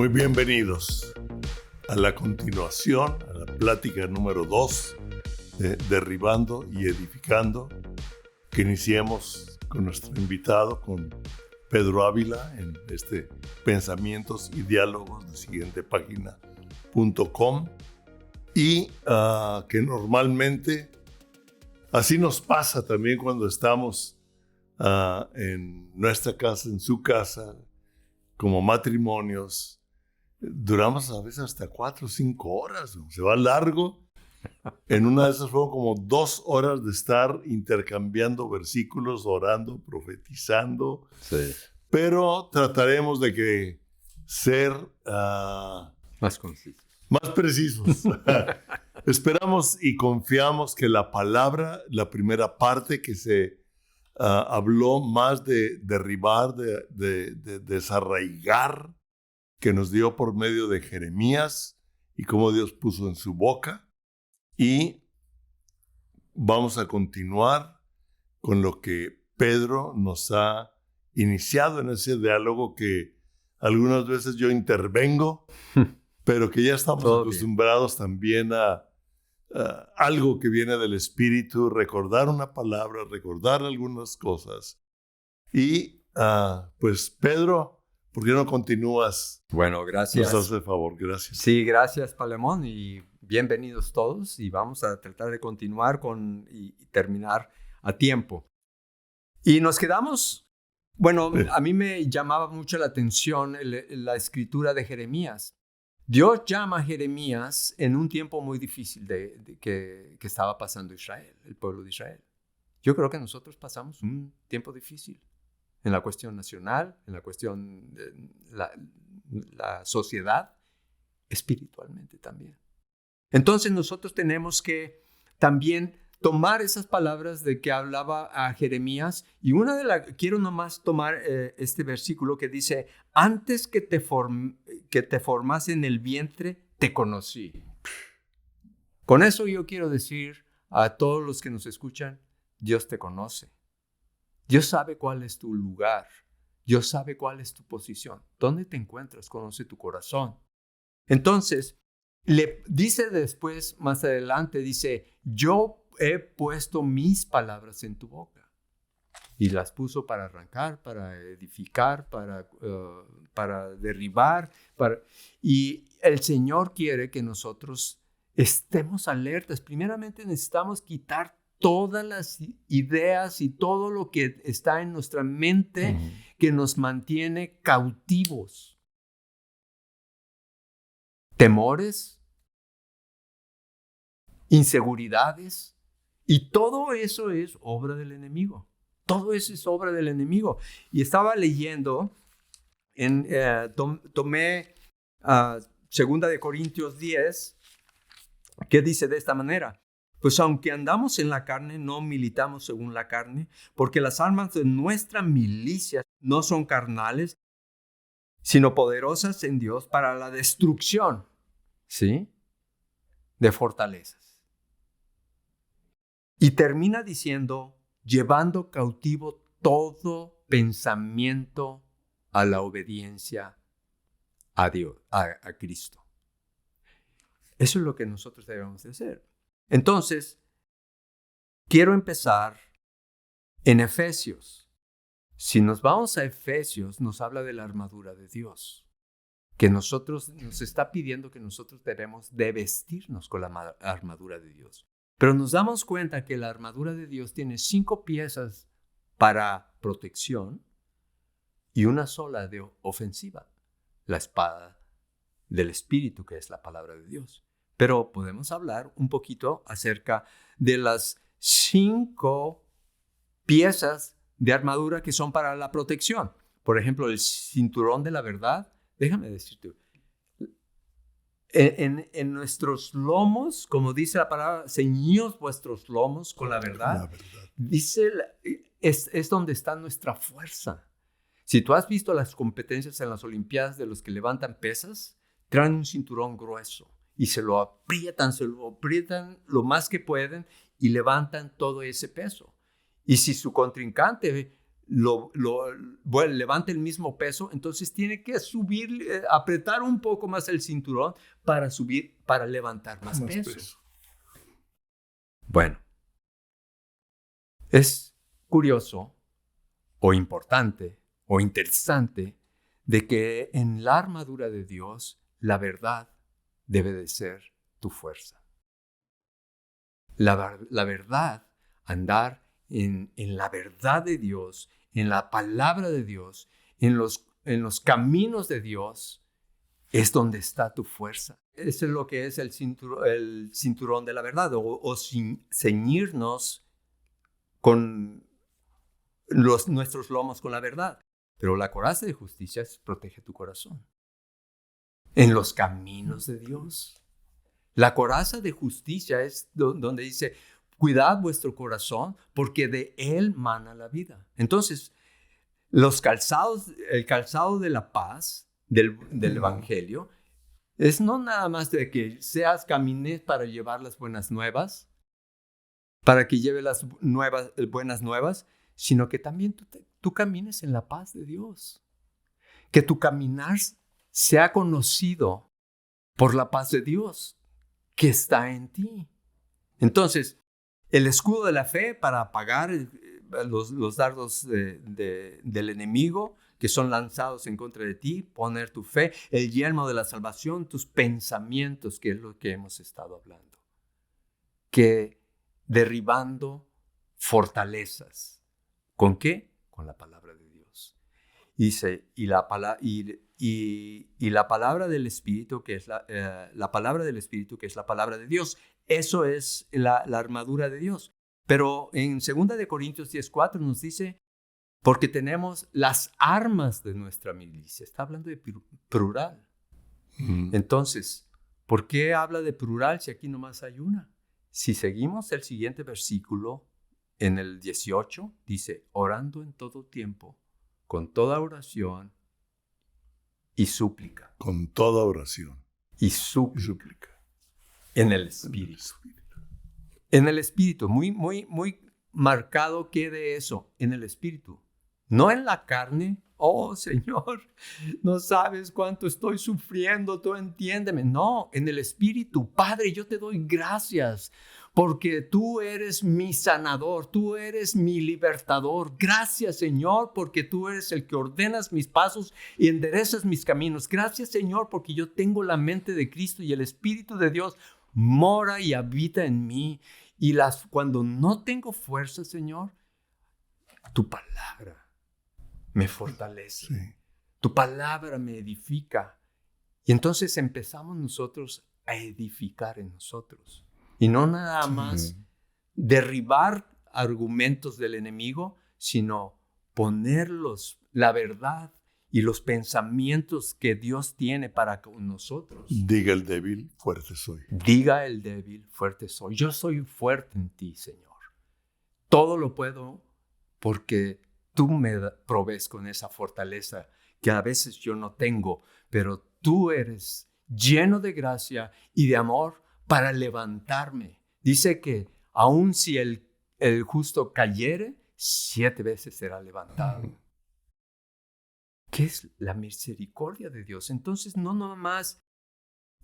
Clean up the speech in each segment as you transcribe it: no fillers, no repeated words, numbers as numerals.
Muy bienvenidos a la continuación, a la plática número 2 de Derribando y Edificando, que iniciemos con nuestro invitado, con Pedro Ávila, en este Pensamientos y Diálogos de siguientepágina.com, y que normalmente así nos pasa también cuando estamos en nuestra casa, en su casa, como matrimonios. Duramos a veces hasta 4 o 5 horas, se va largo. En una de esas fueron como 2 horas de estar intercambiando versículos, orando, profetizando. Sí. Pero trataremos de que ser Más concisos. más precisos. Esperamos y confiamos que la palabra, la primera parte que se habló más de derribar, de desarraigar, que nos dio por medio de Jeremías y cómo Dios puso en su boca. Y vamos a continuar con lo que Pedro nos ha iniciado en ese diálogo que algunas veces yo intervengo, pero que ya estamos acostumbrados también a algo que viene del Espíritu, recordar una palabra, recordar algunas cosas. Y pues Pedro, ¿por qué no continúas? Bueno, gracias. Nos hace el favor, gracias. Sí, gracias, Palemón, y bienvenidos todos. Y vamos a tratar de continuar y terminar a tiempo. Y nos quedamos, bueno, a mí me llamaba mucho la atención la escritura de Jeremías. Dios llama a Jeremías en un tiempo muy difícil que estaba pasando Israel, el pueblo de Israel. Yo creo que nosotros pasamos un tiempo difícil. En la cuestión nacional, en la cuestión de la sociedad, espiritualmente también. Entonces nosotros tenemos que también tomar esas palabras de que hablaba a Jeremías, y quiero nomás tomar este versículo que dice: antes que te formase en el vientre, te conocí. Con eso yo quiero decir a todos los que nos escuchan, Dios te conoce. Dios sabe cuál es tu lugar. Dios sabe cuál es tu posición. ¿Dónde te encuentras? Conoce tu corazón. Entonces, le dice después, más adelante, dice: yo he puesto mis palabras en tu boca. Y las puso para arrancar, para edificar, para derribar. Y el Señor quiere que nosotros estemos alertas. Primeramente necesitamos quitar todas las ideas y todo lo que está en nuestra mente que nos mantiene cautivos. Temores, inseguridades, y todo eso es obra del enemigo. Todo eso es obra del enemigo. Y estaba leyendo, tomé 2 Corintios 10, que dice de esta manera: pues aunque andamos en la carne, no militamos según la carne, porque las armas de nuestra milicia no son carnales, sino poderosas en Dios para la destrucción, ¿sí?, de fortalezas. Y termina diciendo: llevando cautivo todo pensamiento a la obediencia a Dios, a Cristo. Eso es lo que nosotros debemos de hacer. Entonces, quiero empezar en Efesios. Si nos vamos a Efesios, nos habla de la armadura de Dios, que nos está pidiendo que nosotros debemos de vestirnos con la armadura de Dios. Pero nos damos cuenta que la armadura de Dios tiene 5 piezas para protección y una sola de ofensiva: la espada del Espíritu, que es la palabra de Dios. Pero podemos hablar un poquito acerca de las 5 piezas de armadura que son para la protección. Por ejemplo, el cinturón de la verdad. Déjame decirte, en nuestros lomos, como dice la palabra, ceñíos vuestros lomos con la verdad. La verdad. Dice, es donde está nuestra fuerza. Si tú has visto las competencias en las Olimpiadas de los que levantan pesas, traen un cinturón grueso y se lo aprietan lo más que pueden y levantan todo ese peso. Y si su contrincante levanta el mismo peso, entonces tiene que subir, apretar un poco más el cinturón para subir, para levantar más peso. Bueno, es curioso o importante o interesante de que en la armadura de Dios la verdad debe de ser tu fuerza. La verdad, andar en la verdad de Dios, en la palabra de Dios, en los caminos de Dios, es donde está tu fuerza. Eso es lo que es el cinturón de la verdad, o ceñirnos con nuestros lomos con la verdad. Pero la coraza de justicia protege tu corazón. En los caminos de Dios. La coraza de justicia es donde dice, cuidad vuestro corazón porque de él mana la vida. Entonces, el calzado de la paz del evangelio es no nada más de que camines para llevar las buenas nuevas, para que lleve las buenas nuevas, sino que también tú camines en la paz de Dios. Que tu caminar sea conocido por la paz de Dios que está en ti. Entonces, el escudo de la fe para apagar los dardos del enemigo que son lanzados en contra de ti, poner tu fe, el yelmo de la salvación, tus pensamientos, que es lo que hemos estado hablando. Que derribando fortalezas. ¿Con qué? Con la palabra de Dios. Dice, y la palabra del Espíritu, que es la palabra del Espíritu, que es la palabra de Dios. Eso es la armadura de Dios. Pero en 2 de Corintios 10:4 nos dice, porque tenemos las armas de nuestra milicia. Está hablando de plural. Entonces, ¿por qué habla de plural si aquí nomás hay una? Si seguimos el siguiente versículo, en el 18, dice, orando en todo tiempo, con toda oración y súplica. Con toda oración. Y súplica. En el Espíritu. En el Espíritu. Muy, muy, muy marcado quede eso. En el Espíritu. No en la carne. Oh, Señor, no sabes cuánto estoy sufriendo. Tú entiéndeme. No, en el Espíritu. Padre, yo te doy gracias. Porque tú eres mi sanador, tú eres mi libertador. Gracias, Señor, porque tú eres el que ordenas mis pasos y enderezas mis caminos. Gracias, Señor, porque yo tengo la mente de Cristo y el Espíritu de Dios mora y habita en mí. Y cuando no tengo fuerza, Señor, tu palabra me fortalece. Sí. Tu palabra me edifica. Y entonces empezamos nosotros a edificar en nosotros. Y no nada más derribar argumentos del enemigo, sino ponerlos, la verdad y los pensamientos que Dios tiene para con nosotros. Diga el débil, fuerte soy. Diga el débil, fuerte soy. Yo soy fuerte en ti, Señor. Todo lo puedo porque tú me provees con esa fortaleza que a veces yo no tengo, pero tú eres lleno de gracia y de amor para levantarme. Dice que aun si el justo cayere, 7 veces será levantado. ¿Qué es la misericordia de Dios? Entonces no nomás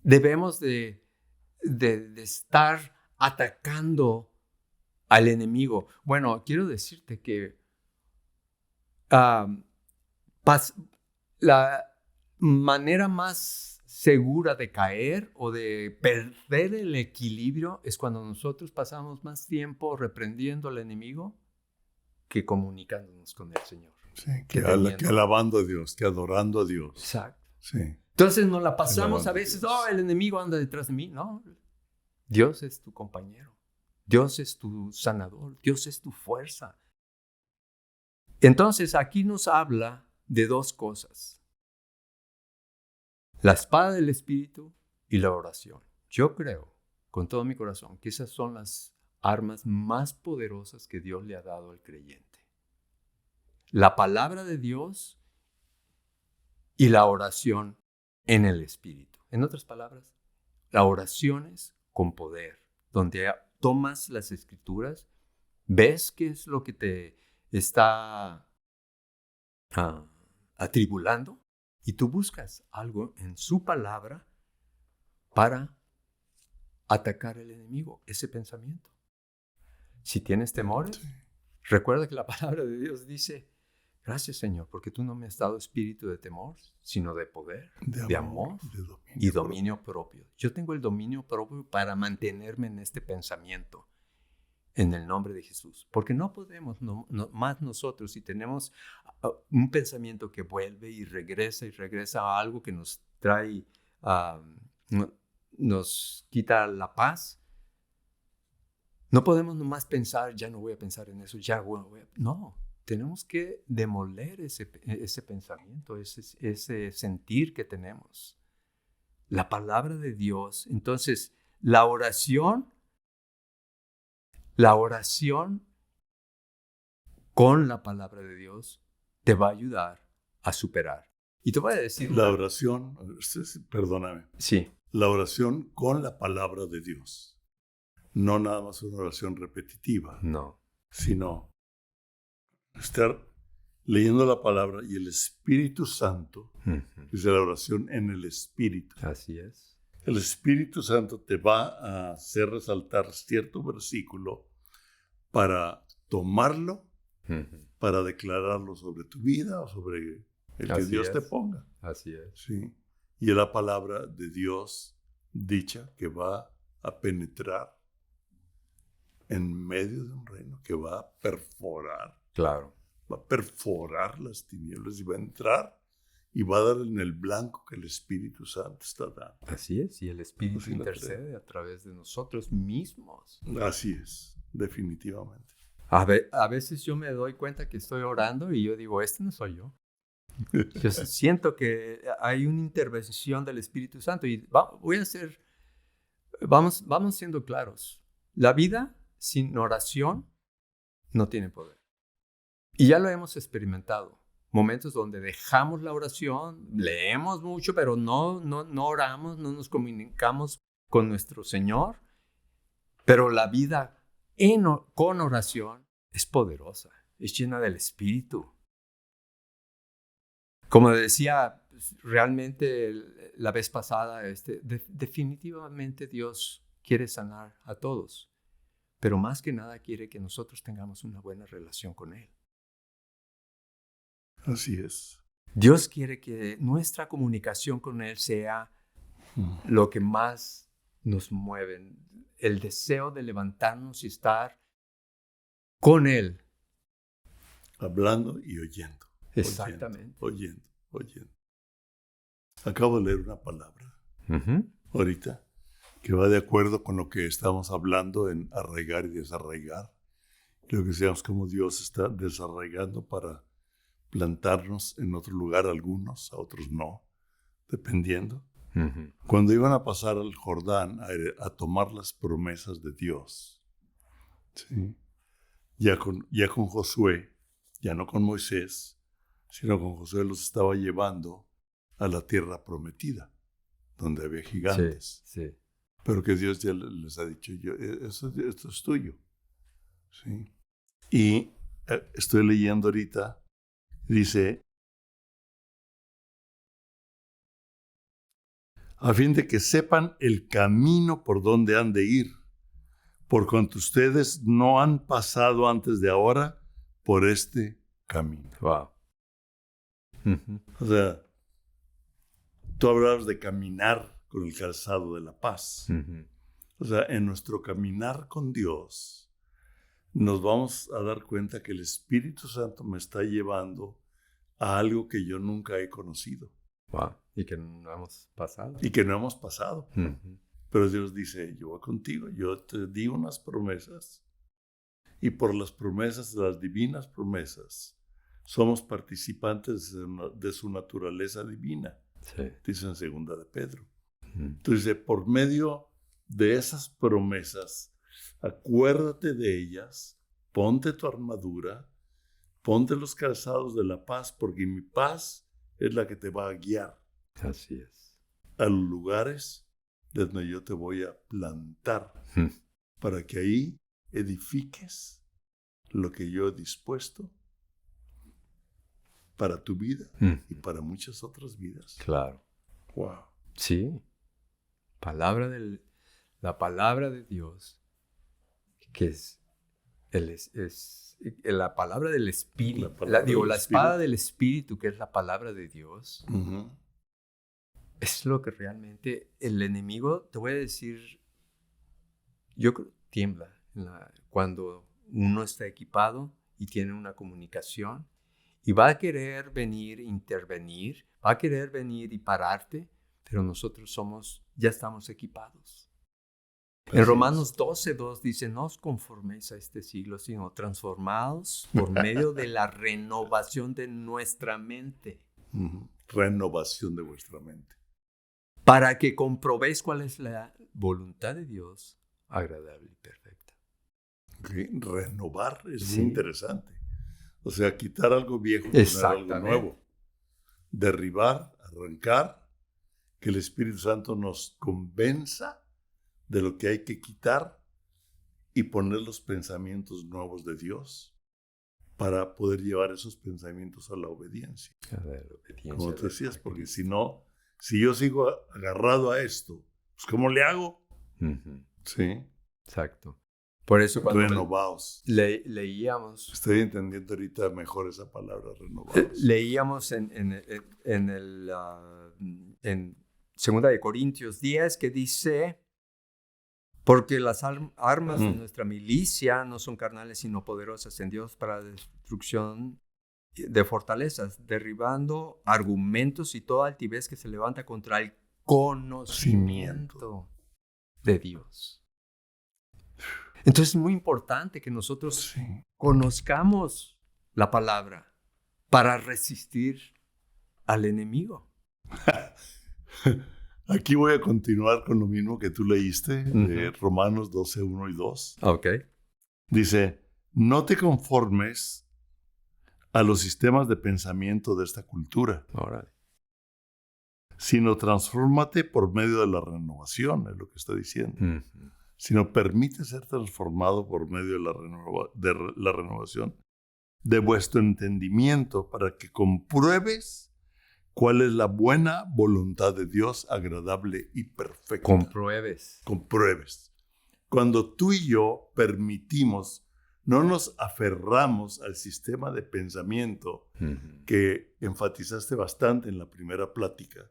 debemos de estar atacando al enemigo. Bueno, quiero decirte que la manera más segura de caer o de perder el equilibrio es cuando nosotros pasamos más tiempo reprendiendo al enemigo que comunicándonos con el Señor. Sí, que alabando a Dios, que adorando a Dios. Exacto. Sí. Entonces nos la pasamos a veces, el enemigo anda detrás de mí. No, Dios es tu compañero. Dios es tu sanador. Dios es tu fuerza. Entonces aquí nos habla de 2 cosas. La espada del Espíritu y la oración. Yo creo con todo mi corazón que esas son las armas más poderosas que Dios le ha dado al creyente. La palabra de Dios y la oración en el Espíritu. En otras palabras, la oración es con poder, donde tomas las Escrituras, ves qué es lo que te está atribulando, y tú buscas algo en su palabra para atacar al enemigo, ese pensamiento. Si tienes temores, recuerda que la palabra de Dios dice: gracias, Señor, porque tú no me has dado espíritu de temor, sino de poder, de amor y dominio propio. Yo tengo el dominio propio para mantenerme en este pensamiento, en el nombre de Jesús. Porque no podemos, más nosotros, si tenemos un pensamiento que vuelve y regresa a algo que nos trae, nos quita la paz. No podemos nomás pensar, ya no voy a pensar en eso, no, tenemos que demoler ese pensamiento, ese sentir que tenemos. La palabra de Dios. Entonces, la oración con la palabra de Dios te va a ayudar a superar. Y te voy a decir... La oración, perdóname. Sí. La oración con la palabra de Dios. No nada más una oración repetitiva. No. Sino estar leyendo la palabra y el Espíritu Santo, dice la oración en el Espíritu. Así es. El Espíritu Santo te va a hacer resaltar cierto versículo para tomarlo, para declararlo sobre tu vida o sobre el que Dios te ponga. Así es. Sí. Y es la palabra de Dios dicha que va a penetrar en medio de un reino, que va a perforar. Claro. Va a perforar las tinieblas y va a entrar y va a dar en el blanco que el Espíritu Santo está dando. Así es, y el Espíritu intercede a través de nosotros mismos. Así es, definitivamente. A veces yo me doy cuenta que estoy orando y yo digo, este no soy yo. Yo siento que hay una intervención del Espíritu Santo y vamos siendo claros. La vida sin oración no tiene poder. Y ya lo hemos experimentado. Momentos donde dejamos la oración, leemos mucho, pero no oramos, no nos comunicamos con nuestro Señor. Pero la vida con oración es poderosa, es llena del Espíritu. Como decía realmente la vez pasada, definitivamente Dios quiere sanar a todos, pero más que nada quiere que nosotros tengamos una buena relación con Él. Así es. Dios quiere que nuestra comunicación con Él sea lo que más nos mueve, el deseo de levantarnos y estar con Él. Hablando y oyendo. Exactamente. Oyendo. Acabo de leer una palabra ahorita que va de acuerdo con lo que estamos hablando en arraigar y desarraigar. Creo que seamos como Dios está desarraigando para plantarnos en otro lugar, algunos, a otros no, dependiendo. Cuando iban a pasar al Jordán a tomar las promesas de Dios, ¿sí? ya con Josué, ya no con Moisés, sino con Josué los estaba llevando a la tierra prometida, donde había gigantes. Sí. Pero que Dios ya les ha dicho, esto es tuyo. ¿Sí? Y estoy leyendo ahorita, dice, a fin de que sepan el camino por donde han de ir, por cuanto ustedes no han pasado antes de ahora por este camino. Wow. O sea, tú hablabas de caminar con el calzado de la paz. O sea, en nuestro caminar con Dios, nos vamos a dar cuenta que el Espíritu Santo me está llevando a algo que yo nunca he conocido. Wow. Y que no hemos pasado. Pero Dios dice, yo voy contigo, yo te di unas promesas. Y por las promesas, las divinas promesas, somos participantes de su naturaleza divina. Sí. Dice en 2 de Pedro. Entonces, por medio de esas promesas, acuérdate de ellas, ponte tu armadura, ponte los calzados de la paz, porque mi paz es la que te va a guiar. Así es. A los lugares donde yo te voy a plantar, para que ahí edifiques lo que yo he dispuesto para tu vida y para muchas otras vidas. Claro. Wow. Sí. La palabra de Dios, que es la palabra del Espíritu. La espada del Espíritu, que es la palabra de Dios, es lo que realmente el enemigo, te voy a decir, yo creo, tiembla cuando uno está equipado y tiene una comunicación y va a querer venir, intervenir, va a querer venir y pararte, pero nosotros ya estamos equipados. En Romanos 12:2 dice, no os conforméis a este siglo, sino transformados por medio de la renovación de nuestra mente. Renovación de vuestra mente. Para que comprobéis cuál es la voluntad de Dios, agradable y perfecta. Okay. Renovar es muy interesante. O sea, quitar algo viejo y poner algo nuevo. Derribar, arrancar, que el Espíritu Santo nos convenza de lo que hay que quitar y poner los pensamientos nuevos de Dios para poder llevar esos pensamientos a la obediencia. Como te decías, porque si no, si yo sigo agarrado a esto, pues ¿cómo le hago? Sí. Exacto. Por eso cuando renovados. Leíamos... Estoy entendiendo ahorita mejor esa palabra, renovados. Leíamos en 2 de Corintios 10 que dice, porque las armas de nuestra milicia no son carnales sino poderosas en Dios para la destrucción de fortalezas, derribando argumentos y toda altivez que se levanta contra el conocimiento de Dios. Entonces es muy importante que nosotros conozcamos la palabra para resistir al enemigo. Aquí voy a continuar con lo mismo que tú leíste, de Romanos 12, 1 y 2. Okay. Dice, no te conformes a los sistemas de pensamiento de esta cultura, sino transfórmate por medio de la renovación, es lo que está diciendo. Sino permite ser transformado por medio de la renovación de vuestro entendimiento para que compruebes cuál es la buena voluntad de Dios, agradable y perfecta. Compruebes. Cuando tú y yo permitimos, no nos aferramos al sistema de pensamiento que enfatizaste bastante en la primera plática,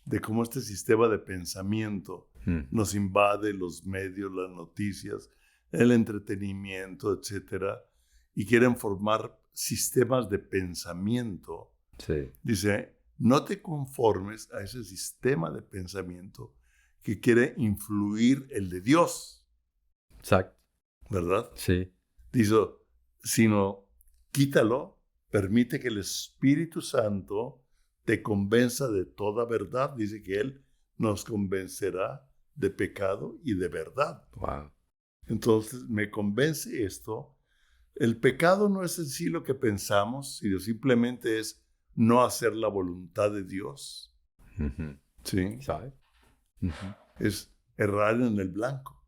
de cómo este sistema de pensamiento nos invade los medios, las noticias, el entretenimiento, etcétera, y quieren formar sistemas de pensamiento. Dice, no te conformes a ese sistema de pensamiento que quiere influir el de Dios. Exacto. ¿Verdad? Sí. Dice, sino quítalo, permite que el Espíritu Santo te convenza de toda verdad. Dice que Él nos convencerá de pecado y de verdad. Wow. Entonces, me convence esto. El pecado no es en sí lo que pensamos, sino simplemente es no hacer la voluntad de Dios. ¿Sí? ¿Sabe? Es errar en el blanco.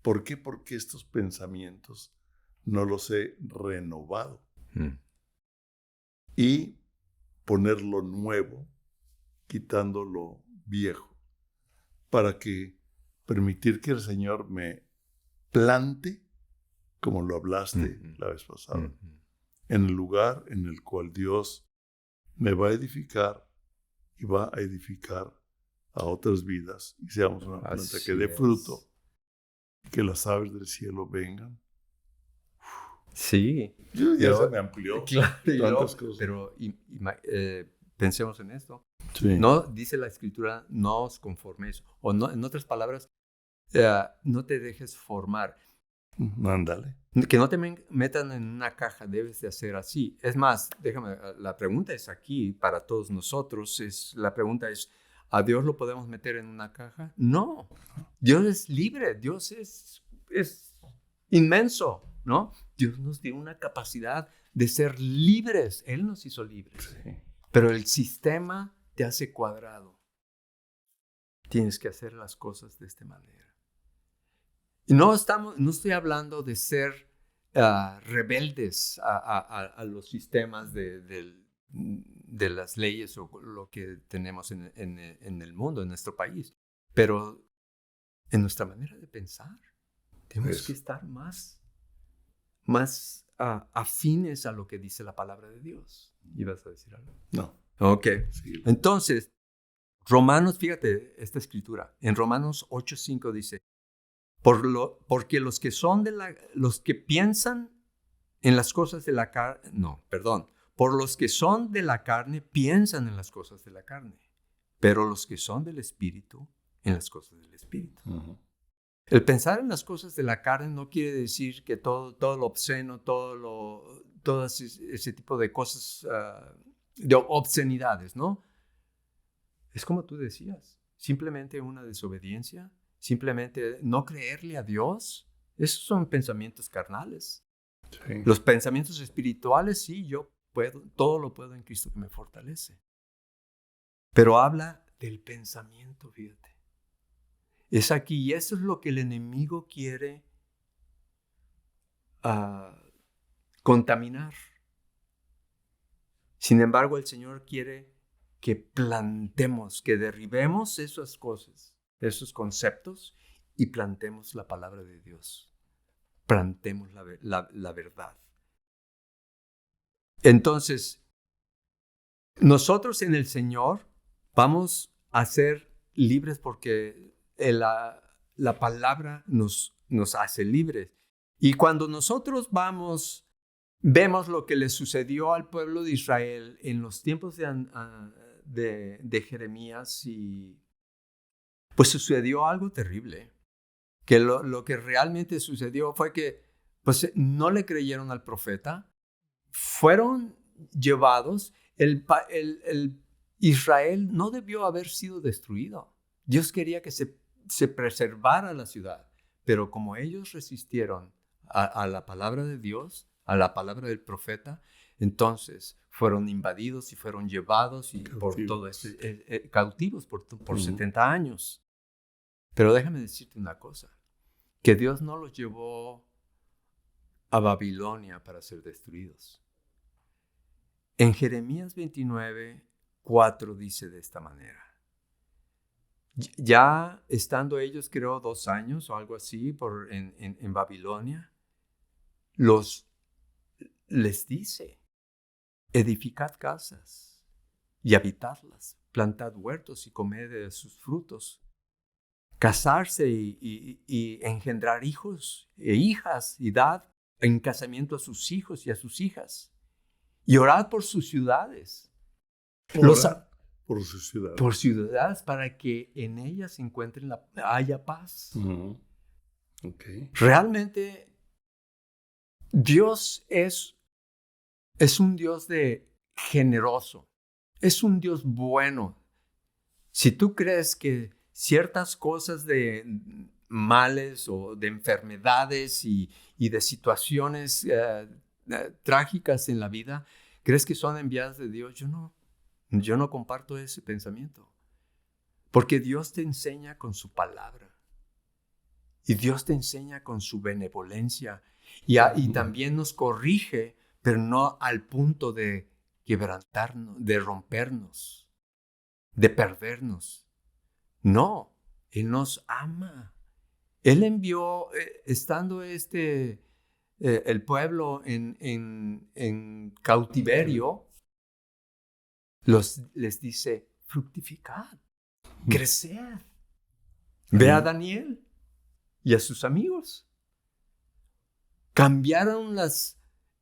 ¿Por qué? Porque estos pensamientos no los he renovado. Y poner lo nuevo, quitando lo viejo, para que permitir que el Señor me plante, como lo hablaste la vez pasada, en el lugar en el cual Dios me va a edificar y va a edificar a otras vidas y seamos una planta que dé fruto y que las aves del cielo vengan. Sí. Ya se me amplió. Claro, cosas. Pero pensemos en esto. Sí. No dice la Escritura, no os conforméis. O no, en otras palabras, no te dejes formar. Ándale. Que no te metan en una caja, debes de hacer así. Es más, déjame, la pregunta es aquí para todos nosotros. La pregunta es, ¿a Dios lo podemos meter en una caja? No. Dios es libre, Dios es inmenso, ¿no? Dios nos dio una capacidad de ser libres. Él nos hizo libres. Sí. Pero el sistema te hace cuadrado. Tienes que hacer las cosas de esta manera. Y no estoy hablando de ser rebeldes a los sistemas del de las leyes o lo que tenemos en el mundo, en nuestro país. Pero en nuestra manera de pensar, tenemos que estar más afines a lo que dice la palabra de Dios. ¿Ibas a decir algo? No. Ok. Sí. Entonces, Romanos, fíjate esta escritura. En Romanos 8:5 dice, porque los que piensan en las cosas de la carne, por los que son de la carne piensan en las cosas de la carne, pero los que son del Espíritu, en las cosas del Espíritu. Uh-huh. El pensar en las cosas de la carne no quiere decir que todo lo obsceno, todo ese tipo de cosas, de obscenidades, ¿no? Es como tú decías, simplemente una desobediencia, simplemente no creerle a Dios. Esos son pensamientos carnales. Sí. Los pensamientos espirituales, sí, yo puedo, todo lo puedo en Cristo que me fortalece. Pero habla del pensamiento, fíjate. Es aquí, y eso es lo que el enemigo quiere contaminar. Sin embargo, el Señor quiere que plantemos, que derribemos esas cosas, esos conceptos, y plantemos la palabra de Dios. Plantemos la verdad. Entonces, nosotros en el Señor vamos a ser libres porque la palabra nos hace libres. Y cuando nosotros vemos lo que le sucedió al pueblo de Israel en los tiempos de Jeremías, y pues sucedió algo terrible. Que lo que realmente sucedió fue que pues, no le creyeron al profeta, fueron llevados. El Israel no debió haber sido destruido. Dios quería que se preservara la ciudad, pero como ellos resistieron a la palabra de Dios, a la palabra del profeta, entonces fueron invadidos y fueron llevados y cautivos por 70 años. Pero déjame decirte una cosa, que Dios no los llevó a Babilonia para ser destruidos. En Jeremías 29:4 dice de esta manera: ya estando ellos, creo, 2 años o algo así en Babilonia, les dice: edificad casas y habitadlas, plantad huertos y comed de sus frutos, casarse y engendrar hijos e hijas, y dad en casamiento a sus hijos y a sus hijas, y orad por sus ciudades. Por sus ciudades. Por ciudades, para que en ellas haya paz. Uh-huh. Okay. Realmente Dios es un Dios generoso, es un Dios bueno. Si tú crees que ciertas cosas de males o de enfermedades y de situaciones trágicas en la vida, crees que son enviadas de Dios, yo no comparto ese pensamiento. Porque Dios te enseña con su palabra. Y Dios te enseña con su benevolencia. Y también nos corrige, pero no al punto de quebrantarnos, de rompernos, de perdernos. No, Él nos ama. Él envió, estando el pueblo en cautiverio, les dice: fructificad, creced. Ve a Daniel y a sus amigos. Cambiaron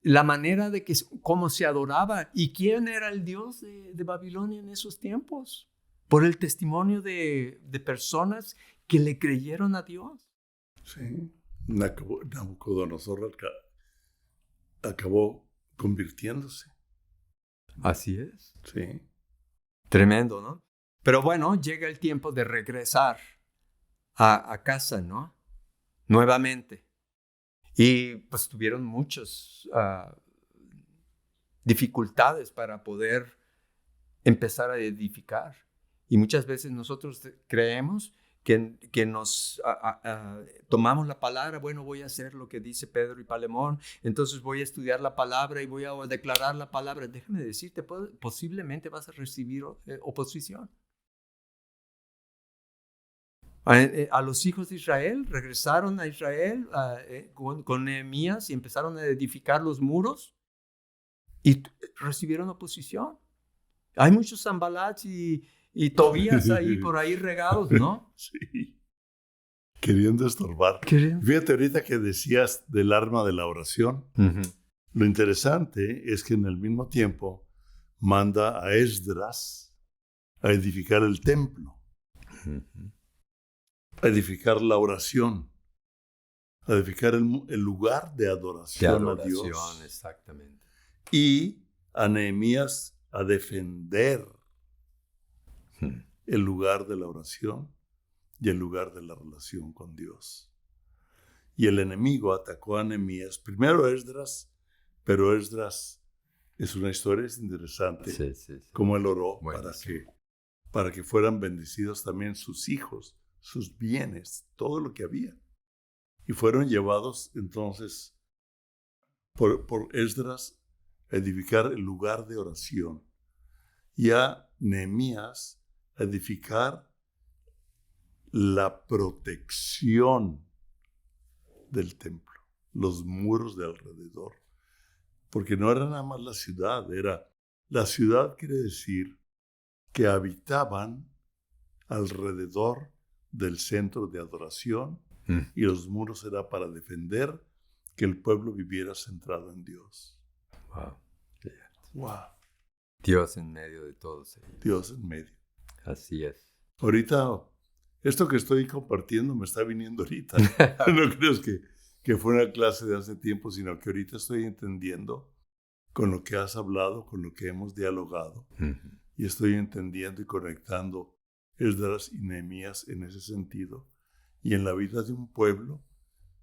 la manera de cómo se adoraba. ¿Y quién era el Dios de Babilonia en esos tiempos? Por el testimonio de personas que le creyeron a Dios. Sí. Nabucodonosor acabó convirtiéndose. Así es. Sí. Tremendo, ¿no? Pero bueno, llega el tiempo de regresar a casa, ¿no? Nuevamente. Y pues tuvieron muchas dificultades para poder empezar a edificar. Y muchas veces nosotros creemos que nos tomamos la palabra. Bueno, voy a hacer lo que dice Pedro y Palemón, entonces voy a estudiar la palabra y voy a declarar la palabra. Déjame decirte, posiblemente vas a recibir oposición. A los hijos de Israel, regresaron a Israel con Nehemías y empezaron a edificar los muros y recibieron oposición. Hay muchos Sanbalats y Tobías ahí por ahí regados, ¿no? Sí. Queriendo estorbar. Fíjate ahorita que decías del arma de la oración. Uh-huh. Lo interesante es que en el mismo tiempo manda a Esdras a edificar el templo, Uh-huh. a edificar la oración, a edificar el lugar de adoración a Dios. Exactamente. Y a Nehemías a defender el lugar de la oración y el lugar de la relación con Dios. Y el enemigo atacó a Nehemías, primero a Esdras, pero Esdras es una historia interesante, Sí. cómo él oró para que fueran bendecidos también sus hijos, sus bienes, todo lo que había. Y fueron llevados entonces por Esdras a edificar el lugar de oración y a Nehemías a edificar la protección del templo, los muros de alrededor. Porque no era nada más la ciudad, la ciudad quiere decir que habitaban alrededor del centro de adoración y los muros era para defender que el pueblo viviera centrado en Dios. Wow. Wow. Dios en medio de todos ellos. Dios en medio. Así es. Ahorita, esto que estoy compartiendo me está viniendo ahorita. No crees que fue una clase de hace tiempo, sino que ahorita estoy entendiendo con lo que has hablado, con lo que hemos dialogado. Uh-huh. Y estoy entendiendo y conectando Esdras y Nehemías en ese sentido. Y en la vida de un pueblo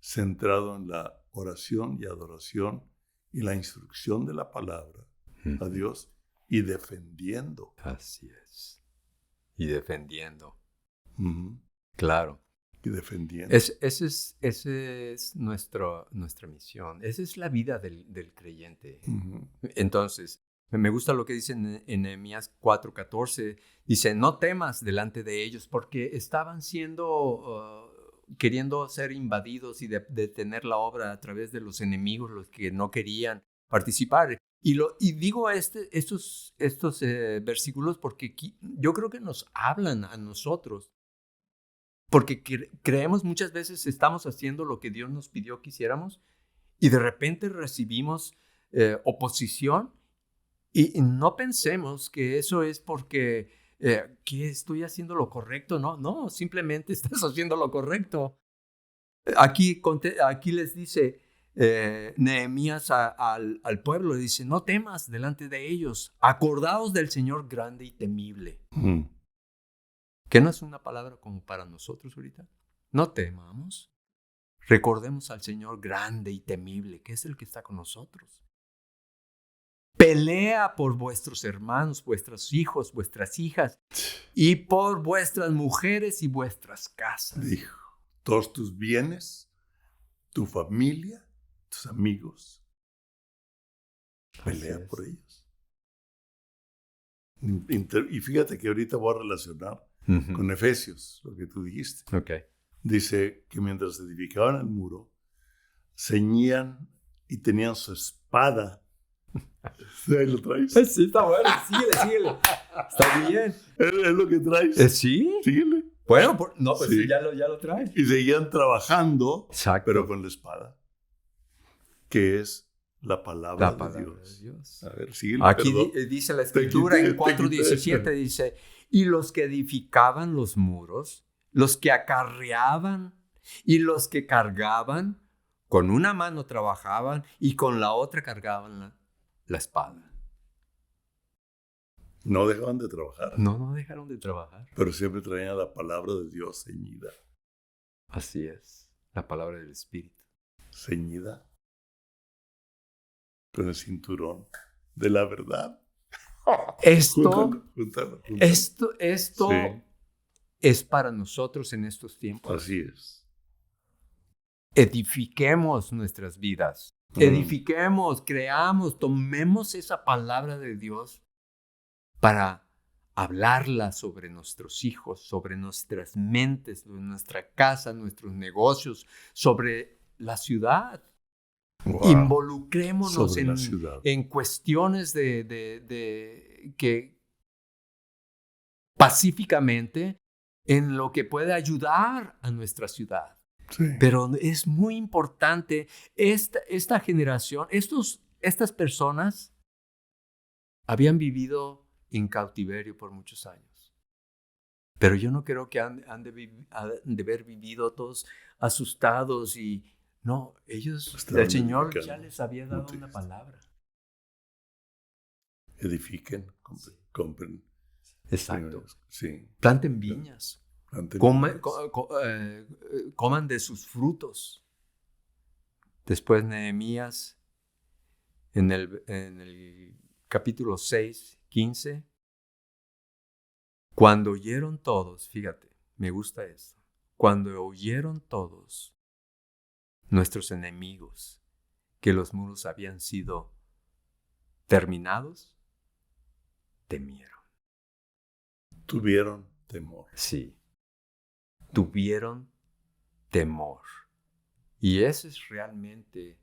centrado en la oración y adoración y la instrucción de la palabra a Dios y defendiendo. Así es. Y defendiendo. Uh-huh. Claro. Y defendiendo. Esa es nuestra misión. Esa es la vida del creyente. Uh-huh. Entonces, me gusta lo que dice en Nehemías 4:14. Dice, no temas delante de ellos porque estaban queriendo ser invadidos y detener la obra a través de los enemigos, los que no querían participar. Y digo estos versículos porque yo creo que nos hablan a nosotros. Porque creemos muchas veces estamos haciendo lo que Dios nos pidió que hiciéramos y de repente recibimos oposición y no pensemos que eso es porque que estoy haciendo lo correcto. No, simplemente estás haciendo lo correcto. Aquí les dice Nehemías al pueblo, le dice, no temas delante de ellos, acordaos del Señor grande y temible. Uh-huh. ¿Qué no es una palabra como para nosotros ahorita? No temamos. Recordemos al Señor grande y temible, que es el que está con nosotros. Pelea por vuestros hermanos, vuestros hijos, vuestras hijas, y por vuestras mujeres y vuestras casas. Dijo, todos tus bienes, tu familia, tus amigos, pelea por ellos. Y fíjate que ahorita voy a relacionar con Efesios, lo que tú dijiste. Okay. Dice que mientras edificaban el muro, ceñían y tenían su espada. ¿Ahí lo traes? Sí, está bueno. Síguele. Está bien. ¿Es lo que traes? ¿Sí? Síguele. Bueno, pues Sí. ya lo traes. Y seguían trabajando, Exacto. pero con la espada, que es la palabra de Dios. A ver, síguele. Aquí dice la Escritura en 4:17, dice, y los que edificaban los muros, los que acarreaban y los que cargaban, con una mano trabajaban y con la otra cargaban la espada. No dejaban de trabajar. No dejaron de trabajar. Pero siempre traían la palabra de Dios ceñida. Así es, la palabra del Espíritu. Ceñida con el cinturón de la verdad. Esto Júntalo. sí. es para nosotros en estos tiempos. Así es. Edifiquemos nuestras vidas. Edifiquemos, creamos, tomemos esa palabra de Dios para hablarla sobre nuestros hijos, sobre nuestras mentes, sobre nuestra casa, nuestros negocios, sobre la ciudad. Wow. Involucrémonos Sobre la ciudad. en cuestiones de que pacíficamente en lo que puede ayudar a nuestra ciudad. Sí. Pero es muy importante, esta generación, estas personas habían vivido en cautiverio por muchos años. Pero yo no creo que han de haber vivido todos asustados y no, ellos, el Señor ya les había dado una palabra. Edifiquen, compren. Exacto. Sí. Planten viñas. Coman de sus frutos. Después Nehemías, en el capítulo 6, 15, cuando oyeron todos, fíjate, me gusta esto, cuando oyeron todos nuestros enemigos que los muros habían sido terminados, temieron. Tuvieron temor. Sí. Tuvieron temor. Y eso es realmente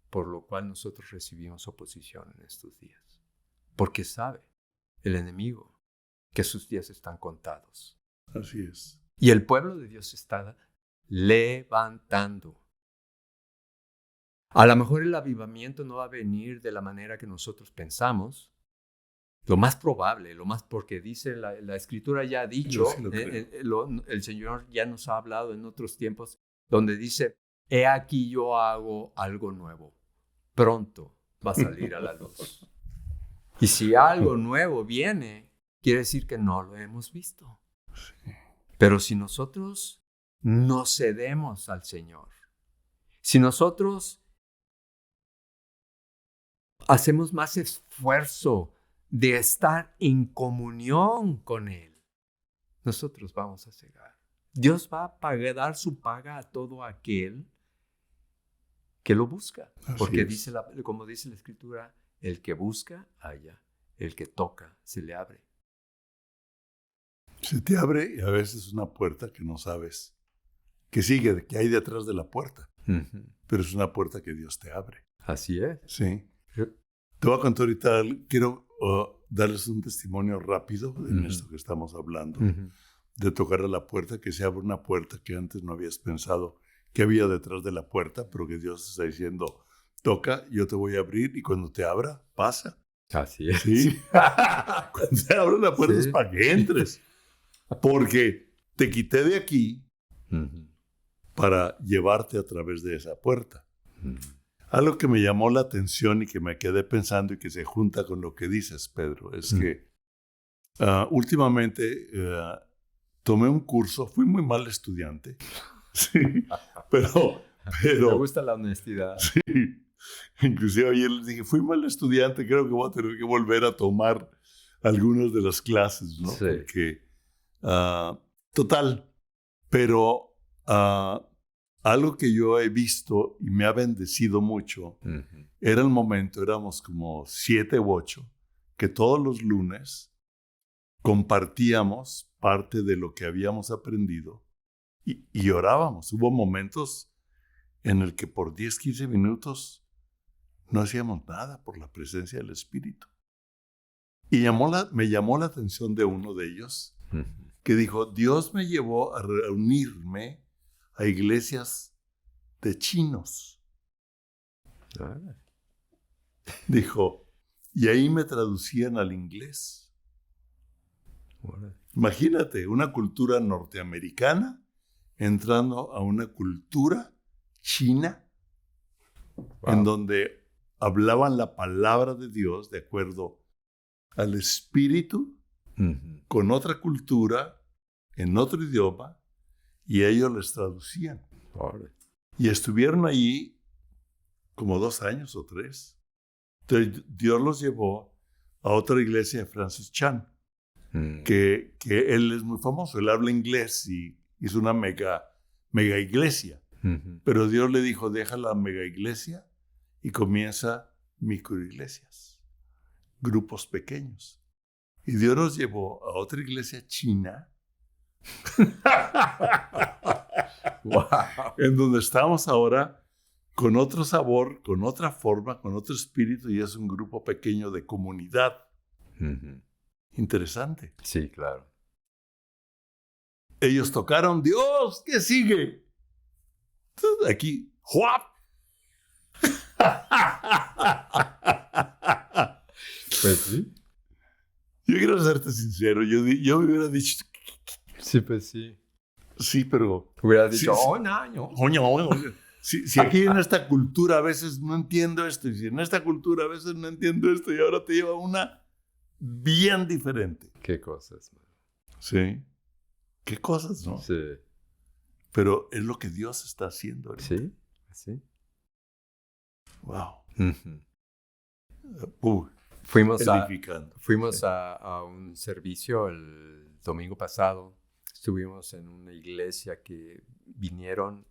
por lo cual nosotros recibimos oposición en estos días. Porque sabe el enemigo que sus días están contados. Así es. Y el pueblo de Dios se está levantando. A lo mejor el avivamiento no va a venir de la manera que nosotros pensamos. Lo más probable, porque dice la Escritura ya ha dicho, Sí el Señor ya nos ha hablado en otros tiempos, donde dice, he aquí yo hago algo nuevo, pronto va a salir a la luz. Y si algo nuevo viene, quiere decir que no lo hemos visto. Sí. Pero si nosotros nos cedemos al Señor, si nosotros hacemos más esfuerzo de estar en comunión con Él, nosotros vamos a cegar. Dios va a dar su paga a todo aquel que lo busca. Porque como dice la Escritura, el que busca, halla. El que toca, se le abre. Se te abre y a veces es una puerta que no sabes que sigue, que hay detrás de la puerta. Pero es una puerta que Dios te abre. Así es. Sí. Te voy a contar ahorita, quiero darles un testimonio rápido en esto que estamos hablando, de tocar a la puerta, que se abre una puerta que antes no habías pensado que había detrás de la puerta, pero que Dios está diciendo, toca, yo te voy a abrir y cuando te abra, pasa. Así es. ¿Sí? Cuando te abre la puerta es para que entres, porque te quité de aquí para llevarte a través de esa puerta. Algo que me llamó la atención y que me quedé pensando y que se junta con lo que dices, Pedro, es que últimamente tomé un curso, fui muy mal estudiante, sí, pero... Me gusta la honestidad. Sí, inclusive ayer les dije, fui mal estudiante, creo que voy a tener que volver a tomar algunas de las clases, ¿no? Sí. Porque, total, pero... algo que yo he visto y me ha bendecido mucho, era el momento, éramos como 7 u 8, que todos los lunes compartíamos parte de lo que habíamos aprendido y orábamos. Hubo momentos en el que por 10, 15 minutos no hacíamos nada por la presencia del Espíritu. Y me llamó la atención de uno de ellos, que dijo, Dios me llevó a reunirme a iglesias de chinos. Dijo, y ahí me traducían al inglés. Imagínate, una cultura norteamericana entrando a una cultura china, en donde hablaban la palabra de Dios de acuerdo al Espíritu, con otra cultura, en otro idioma, y ellos les traducían. Y estuvieron allí como 2 años o 3. Entonces Dios los llevó a otra iglesia de Francis Chan. que él es muy famoso, él habla inglés y hizo una mega iglesia. Pero Dios le dijo, deja la mega iglesia y comienza microiglesias, grupos pequeños. Y Dios nos llevó a otra iglesia china, Wow. en donde estamos ahora con otro sabor, con otra forma, con otro espíritu, y es un grupo pequeño de comunidad. Interesante. Sí, claro. Ellos tocaron, Dios, ¿qué sigue? Aquí, ¡juap! Pues sí. Yo quiero serte sincero, yo me hubiera dicho, Sí, pues sí. sí, pero... Hubiera dicho, sí, oh, no. Oye. Si aquí en esta cultura a veces no entiendo esto, y si en esta cultura a veces no entiendo esto, y ahora te lleva una bien diferente. Qué cosas, man. Sí. Qué cosas, ¿no? Sí. Pero es lo que Dios está haciendo ahorita. Sí, sí. Wow. Fuimos edificando. Fuimos a un servicio el domingo pasado. Estuvimos en una iglesia que vinieron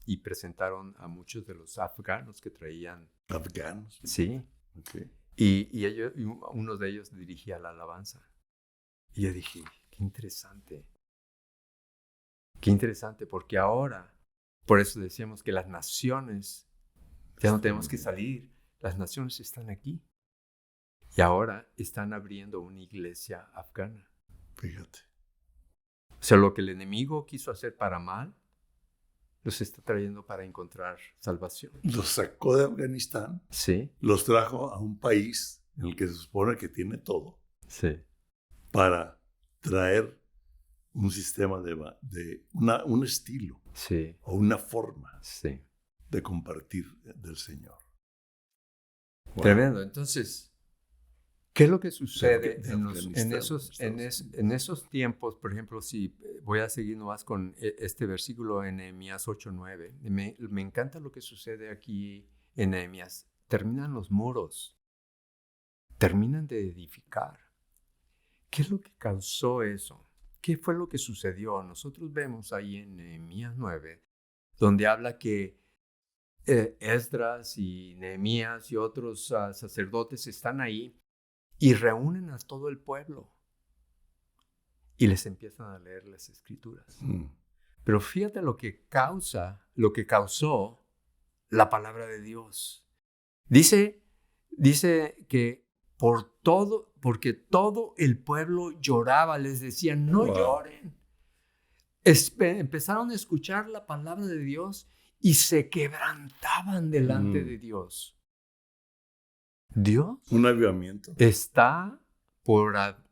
y presentaron a muchos de los afganos que traían. Afganos. Sí. Okay. Y uno de ellos dirigía la alabanza. Y yo dije, qué interesante. Qué interesante, porque ahora, por eso decíamos que las naciones, ya no tenemos que salir, las naciones están aquí. Y ahora están abriendo una iglesia afgana. Fíjate. O sea, lo que el enemigo quiso hacer para mal, los está trayendo para encontrar salvación. Los sacó de Afganistán. Sí. Los trajo a un país en el que se supone que tiene todo. Sí. Para traer un sistema un estilo. Sí. O una forma. Sí. De compartir del Señor. Wow. Tremendo. Entonces, ¿qué es lo que sucede en esos tiempos? Por ejemplo, si voy a seguir nomás con este versículo en Nehemías 8:9. Me encanta lo que sucede aquí en Nehemías. Terminan los muros. Terminan de edificar. ¿Qué es lo que causó eso? ¿Qué fue lo que sucedió? Nosotros vemos ahí en Nehemías 9, donde habla que Esdras y Nehemías y otros sacerdotes están ahí y reúnen a todo el pueblo y les empiezan a leer las escrituras. Pero fíjate lo que causó la palabra de Dios. Dice que porque todo el pueblo lloraba, les decían, no lloren. Empezaron a escuchar la palabra de Dios y se quebrantaban delante de Dios. Dios un avivamiento está por a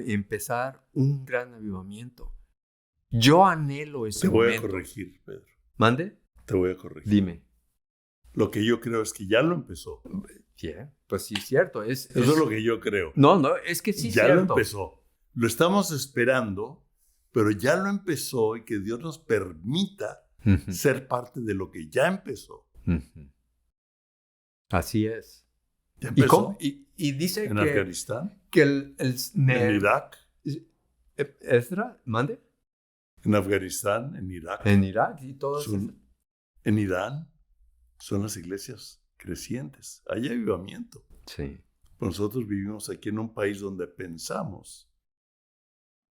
empezar un gran avivamiento. Yo anhelo ese momento. Te voy a corregir, Pedro. ¿Mande? Te voy a corregir. Dime. Lo que yo creo es que ya lo empezó. Yeah, pues sí, es cierto. Eso es lo que yo creo. No, es que sí es cierto. Ya lo empezó. Lo estamos esperando, pero ya lo empezó y que Dios nos permita ser parte de lo que ya empezó. Así es. ¿Ya empezó? Y dice ¿En Afganistán? Que ¿En Irak? ¿Esdras? ¿Mande? En Afganistán, en Irak. En Irak y todo eso. En Irán son las iglesias crecientes. Hay avivamiento. Sí. Nosotros vivimos aquí en un país donde pensamos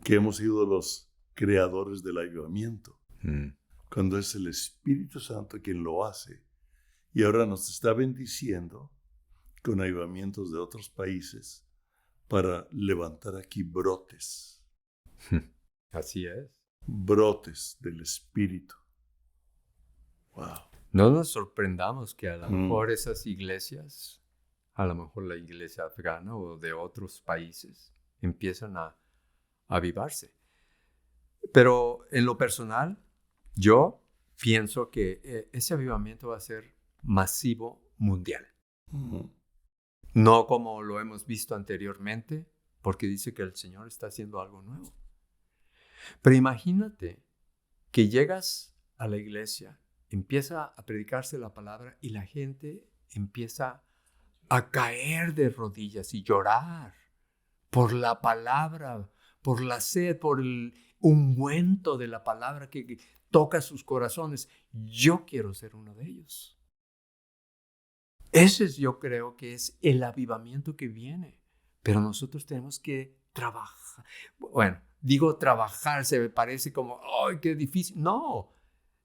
que hemos sido los creadores del avivamiento. Cuando es el Espíritu Santo quien lo hace. Y ahora nos está bendiciendo con avivamientos de otros países para levantar aquí brotes. Así es. Brotes del Espíritu. Wow. No nos sorprendamos que a lo mejor esas iglesias, a lo mejor la iglesia afgana o de otros países, empiezan a avivarse. Pero en lo personal, yo pienso que ese avivamiento va a ser masivo mundial. No como lo hemos visto anteriormente, porque dice que el Señor está haciendo algo nuevo. Pero imagínate que llegas a la iglesia, empieza a predicarse la palabra y la gente empieza a caer de rodillas y llorar por la palabra, por la sed, por el ungüento de la palabra que toca sus corazones. Yo quiero ser uno de ellos. Ese yo creo que es el avivamiento que viene. Pero nosotros tenemos que trabajar. Bueno, digo trabajar, se me parece como, ¡ay, qué difícil! No,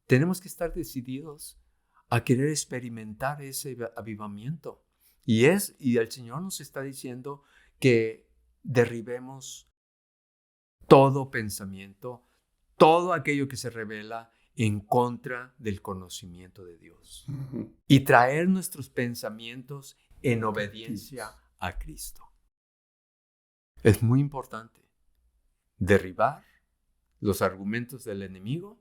tenemos que estar decididos a querer experimentar ese avivamiento. Y el Señor nos está diciendo que derribemos todo pensamiento, todo aquello que se revela en contra del conocimiento de Dios. Ujú. Y traer nuestros pensamientos en obediencia a Cristo. Es muy importante derribar los argumentos del enemigo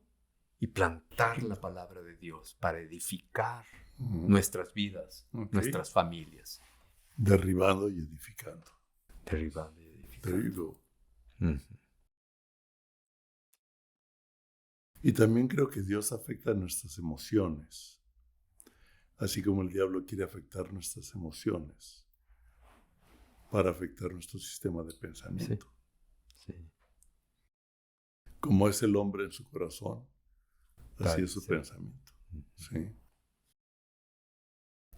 y plantar la palabra de Dios para edificar nuestras vidas, nuestras familias. Derribando y edificando. Derribando y edificando. There you go. Uh-huh. Y también creo que Dios afecta nuestras emociones, así como el diablo quiere afectar nuestras emociones para afectar nuestro sistema de pensamiento. Sí. Sí. Como es el hombre en su corazón, así es su Sí. pensamiento. ¿Sí?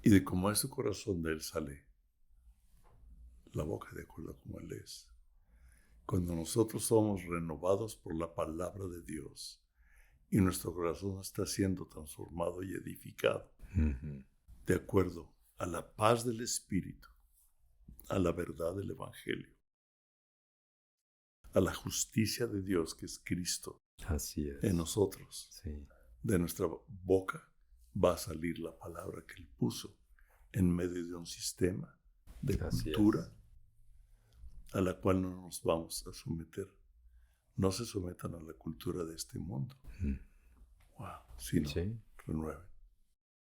Y de cómo es su corazón, de él sale la boca, de acuerdo a cómo él es. Cuando nosotros somos renovados por la palabra de Dios y nuestro corazón está siendo transformado y edificado Uh-huh. de acuerdo a la paz del Espíritu, a la verdad del Evangelio, a la justicia de Dios que es Cristo Así es. en nosotros, Sí. de nuestra boca va a salir la palabra que Él puso en medio de un sistema de Así cultura es. a la cual no nos vamos a someter. No se sometan a la cultura de este mundo. Wow, sino Sí. renueven.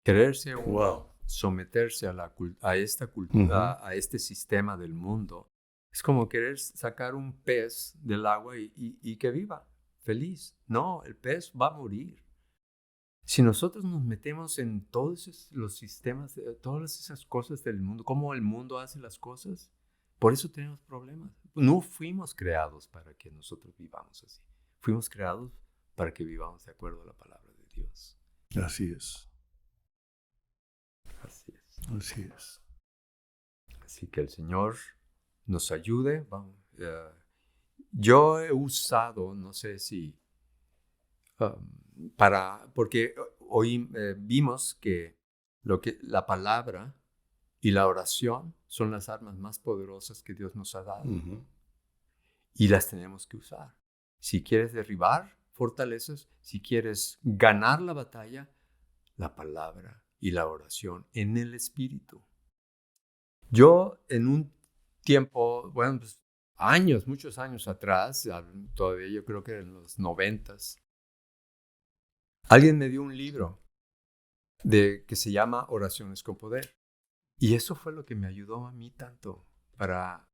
Quererse uno Wow. someterse a esta cultura, Uh-huh. a este sistema del mundo, es como querer sacar un pez del agua y que viva feliz. No, el pez va a morir. Si nosotros nos metemos en todos los sistemas, todas esas cosas del mundo, cómo el mundo hace las cosas, por eso tenemos problemas. No fuimos creados para que nosotros vivamos así. Fuimos creados para que vivamos de acuerdo a la palabra de Dios. Así es. Así es. Así es. Así que el Señor nos ayude. Yo he usado, no sé si, porque hoy vimos que la palabra y la oración son las armas más poderosas que Dios nos ha dado. Uh-huh. Y las tenemos que usar. Si quieres derribar fortalezas, si quieres ganar la batalla, la palabra y la oración en el Espíritu. Yo en un tiempo, bueno, pues años, muchos años atrás, todavía yo creo que en los 90s, alguien me dio un libro que se llama Oraciones con Poder. Y eso fue lo que me ayudó a mí tanto para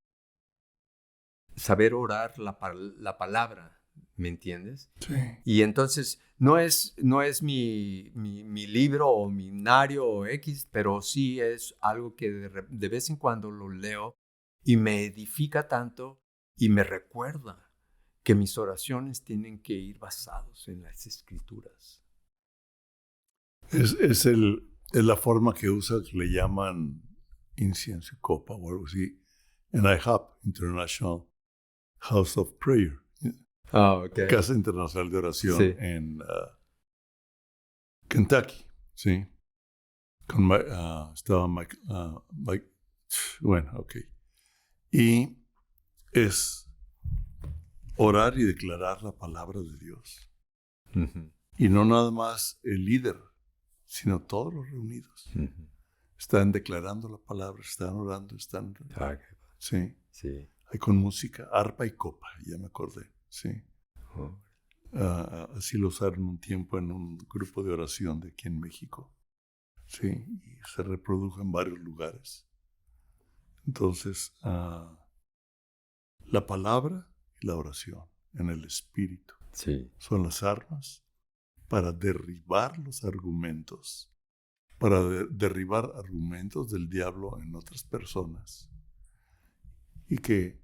saber orar la palabra, ¿me entiendes? Sí. Y entonces no es mi libro o mi nario o X, pero sí es algo que de vez en cuando lo leo y me edifica tanto y me recuerda que mis oraciones tienen que ir basados en las Escrituras. Es la forma que usa, que le llaman incienso y copa o algo así, en IHOP, International House of Prayer, Okay. Casa Internacional de Oración, Sí. en Kentucky, ¿sí? Estaba Mike, bueno, ok. Y es orar y declarar la palabra de Dios. Uh-huh. Y no nada más el líder, sino todos los reunidos. Uh-huh. Están declarando la palabra, están orando, están... Okay. Sí. Sí. Hay con música, arpa y copa, ya me acordé, sí. Oh. Así lo usaron un tiempo en un grupo de oración de aquí en México, sí, y se reprodujo en varios lugares. Entonces, la palabra y la oración en el Espíritu Sí. son las armas para derribar los argumentos, para derribar argumentos del diablo en otras personas y que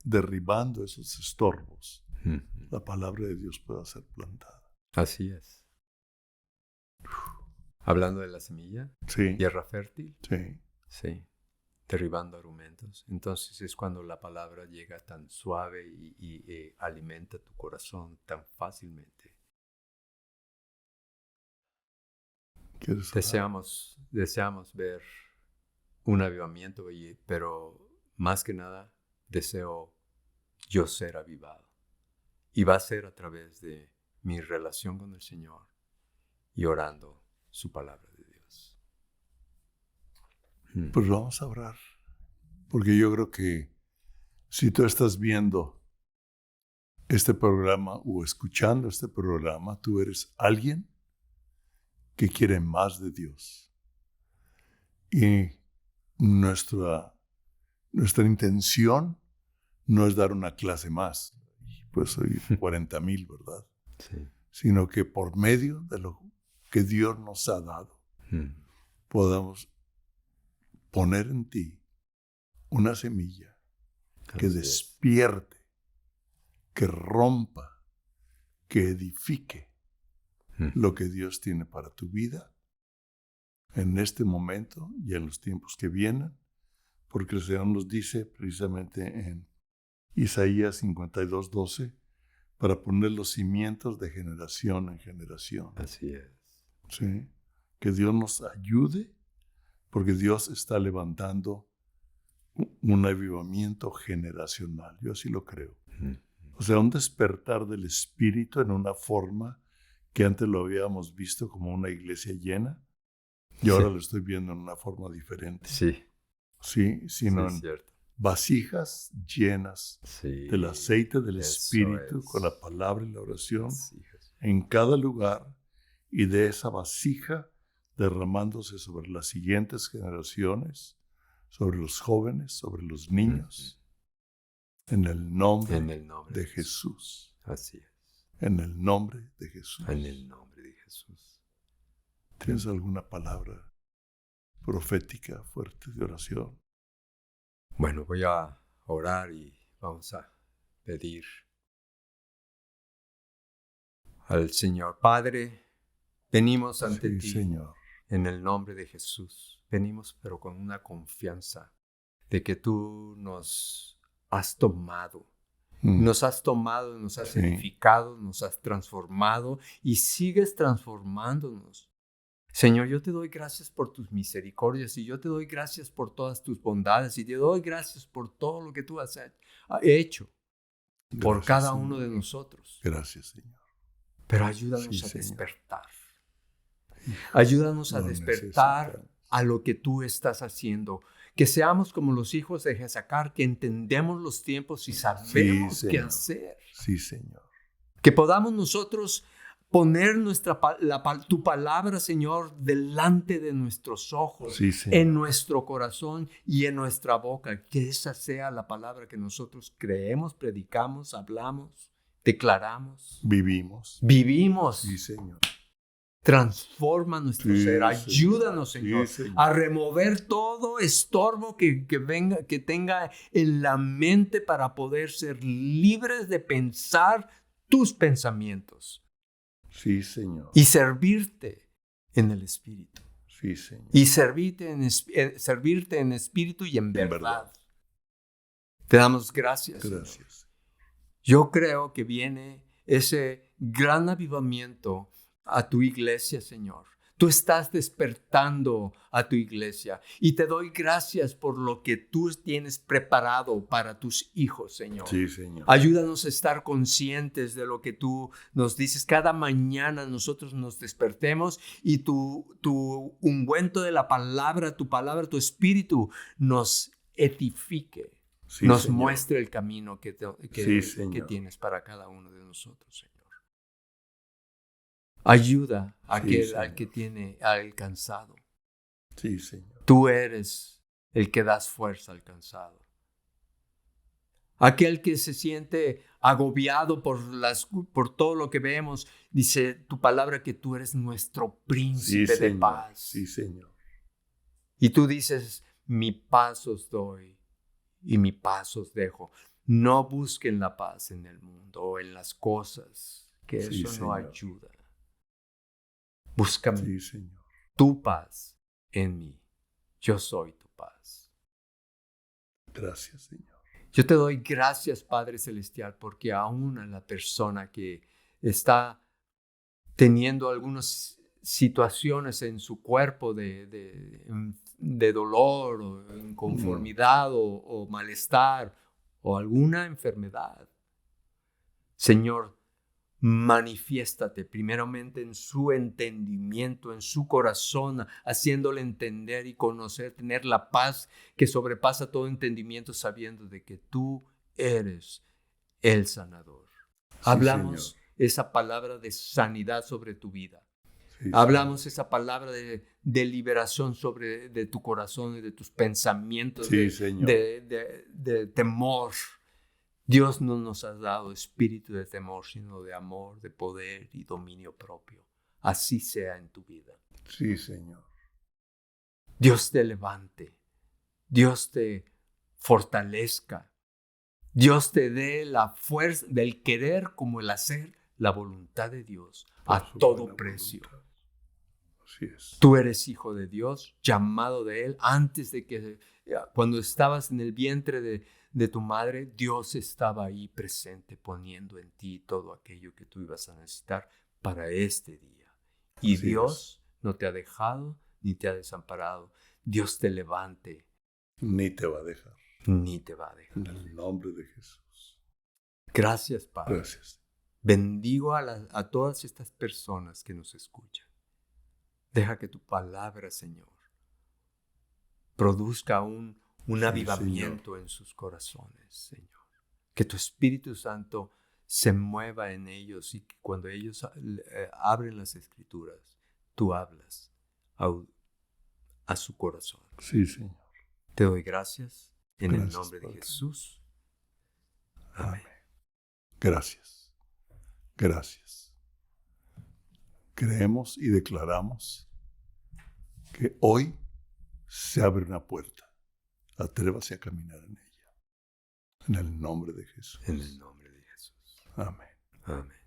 derribando esos estorbos, la palabra de Dios pueda ser plantada. Así es. Hablando de la semilla, Sí, tierra fértil, sí, sí, derribando argumentos. Entonces es cuando la palabra llega tan suave y alimenta tu corazón tan fácilmente. ¿quieres orar? Deseamos ver un avivamiento, pero más que nada deseo yo ser avivado. Y va a ser a través de mi relación con el Señor y orando su palabra de Dios. Pues vamos a orar, porque yo creo que si tú estás viendo este programa o escuchando este programa, tú eres alguien que quiere más de Dios. Y nuestra intención no es dar una clase más, pues soy 40,000, ¿verdad? Sí. Sino que por medio de lo que Dios nos ha dado, podamos poner en ti una semilla que Así es. despierte, que rompa, que edifique lo que Dios tiene para tu vida en este momento y en los tiempos que vienen, porque el Señor nos dice precisamente en Isaías 52:12, para poner los cimientos de generación en generación. Así es. ¿Sí? Que Dios nos ayude, porque Dios está levantando un avivamiento generacional. Yo así lo creo. O sea, un despertar del Espíritu en una forma que antes lo habíamos visto como una iglesia llena, y ahora lo estoy viendo en una forma diferente. Sí. Sí, sino Sí, en cierto. vasijas llenas Sí. del aceite del Eso Espíritu, es. con la palabra y la oración, Sí, Jesús. en cada lugar, y de esa vasija derramándose sobre las siguientes generaciones, sobre los jóvenes, sobre los niños, en el nombre, de Jesús. Así es. En el nombre de Jesús. En el nombre de Jesús. ¿Tienes alguna palabra profética fuerte de oración? Bueno, voy a orar y vamos a pedir al Señor. Padre, venimos ante Sí, ti Señor. en el nombre de Jesús. Venimos pero con una confianza de que tú nos has tomado. Nos has tomado, nos has edificado, nos has transformado y sigues transformándonos. Señor, yo te doy gracias por tus misericordias y yo te doy gracias por todas tus bondades y te doy gracias por todo lo que tú has hecho por Gracias, cada Señor. uno de nosotros. Gracias, Señor. Pero ayúdanos Sí, a Señor. despertar. Ayúdanos a Lo despertar necesitamos. a lo que tú estás haciendo. Que seamos como los hijos de Jesacar, que entendemos los tiempos y sabemos Sí, qué Señor. hacer. Sí, Señor. Que podamos nosotros poner tu palabra, Señor, delante de nuestros ojos, Sí, Señor. en nuestro corazón y en nuestra boca. Que esa sea la palabra que nosotros creemos, predicamos, hablamos, declaramos, Vivimos. vivimos. Sí, Señor. Transforma nuestro Sí, ser. Señor. Ayúdanos, Señor, Sí, Señor. a remover todo estorbo que tenga en la mente para poder ser libres de pensar tus pensamientos Sí, Señor. y servirte en el Espíritu. Sí, Señor. Y servirte en espíritu y en verdad. Te damos gracias. Gracias. Señor. Yo creo que viene ese gran avivamiento a tu iglesia, Señor. Tú estás despertando a tu iglesia y te doy gracias por lo que tú tienes preparado para tus hijos, Señor. Sí, Señor. Ayúdanos a estar conscientes de lo que tú nos dices. Cada mañana nosotros nos despertemos y tu ungüento de la palabra, tu espíritu nos edifique, Sí, nos Señor. muestre el camino que Sí, Señor. tienes para cada uno de nosotros, Señor. Ayuda a Sí, al que tiene alcanzado. Sí, Señor. Tú eres el que das fuerza al cansado. Aquel que se siente agobiado por todo lo que vemos, dice tu palabra que tú eres nuestro príncipe de paz. Sí, Señor. Y tú dices, mi paz os doy y mi paz os dejo. No busquen la paz en el mundo o en las cosas, que Sí, eso no Señor. ayuda. Busca Sí, Señor. tu paz en mí. Yo soy tu paz. Gracias, Señor. Yo te doy gracias, Padre Celestial, porque aún a la persona que está teniendo algunas situaciones en su cuerpo de dolor o inconformidad o malestar o alguna enfermedad, Señor, manifiéstate primeramente en su entendimiento, en su corazón, haciéndole entender y conocer, tener la paz que sobrepasa todo entendimiento, sabiendo de que tú eres el sanador. Sí, Hablamos Señor. esa palabra de sanidad sobre tu vida. Sí, Hablamos esa palabra de liberación de tu corazón y de tus pensamientos, Sí, Señor. de temor. Dios no nos ha dado espíritu de temor, sino de amor, de poder y dominio propio. Así sea en tu vida. Sí, Señor. Dios te levante. Dios te fortalezca. Dios te dé la fuerza del querer como el hacer la voluntad de Dios Por a su todo buena precio. voluntad. Así es. Tú eres hijo de Dios, llamado de Él. Antes de que, cuando estabas en el vientre de tu madre, Dios estaba ahí presente, poniendo en ti todo aquello que tú ibas a necesitar para este día. Y Así Dios no te ha dejado ni te ha desamparado. Dios te levante, Ni te va a dejar. ni te va a dejar. En el nombre de Jesús. Gracias, Padre. Gracias. Bendigo a todas estas personas que nos escuchan. Deja que tu palabra, Señor, produzca un avivamiento en sus corazones, Señor. Que tu Espíritu Santo se mueva en ellos y que cuando ellos abren las Escrituras, tú hablas a su corazón. Sí, Señor. Te doy gracias en el Gracias, nombre de Padre. Jesús. Amén. Gracias. Gracias. Creemos y declaramos que hoy se abre una puerta. Atrévase a caminar en ella. En el nombre de Jesús. En el nombre de Jesús. Amén. Amén.